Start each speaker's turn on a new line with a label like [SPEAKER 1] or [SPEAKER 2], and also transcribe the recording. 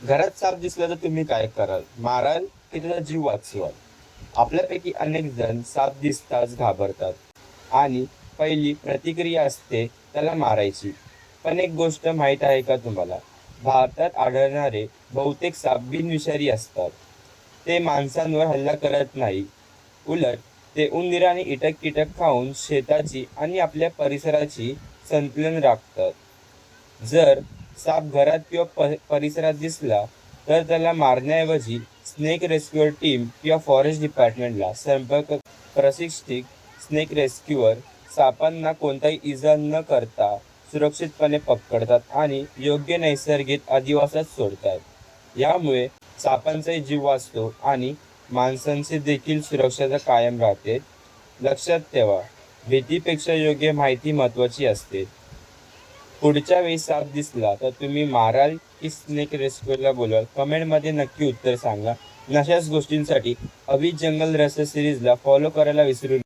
[SPEAKER 1] घरात साप दिसला तर तुम्ही काय कराल? माराल की त्याचा जीव वाचवाल? आपल्यापैकी अनेक जण साप दिसताच घाबरतात आणि पहिली प्रतिक्रिया असते त्याला मारायची. पण एक गोष्ट माहीत आहे का तुम्हाला? भारतात आढळणारे बहुतेक साप बिनविषारी असतात. ते माणसांवर हल्ला करत नाही. उलट ते उंदीर आणि कीटक खाऊन शेताची आणि आपल्या परिसराची संतुलन राखतात. जर साप घरात किंवा परिसरात दिसला तर त्याला मारण्याऐवजी स्नेक रेस्क्युअर टीम किंवा फॉरेस्ट डिपार्टमेंटला संपर्क. प्रशिक्षित स्नेक रेस्क्युअर सापांना कोणताही इजा न करता सुरक्षितपणे पकडतात आणि योग्य नैसर्गिक अधिवासात सोडतात. यामुळे सापांचाही जीव वाचतो आणि माणसांची देखील सुरक्षता कायम राहते. लक्षात ठेवा, भीतीपेक्षा योग्य माहिती महत्त्वाची असते. पुढच्या वेळी साप दिसला तर तुम्ही माराल की स्नेक रेस्क्यूला बोलवाल? कमेंटमध्ये नक्की उत्तर सांगा. अशाच गोष्टींसाठी अभि जंगल रहस्य सिरीजला फॉलो करायला विसरू नका.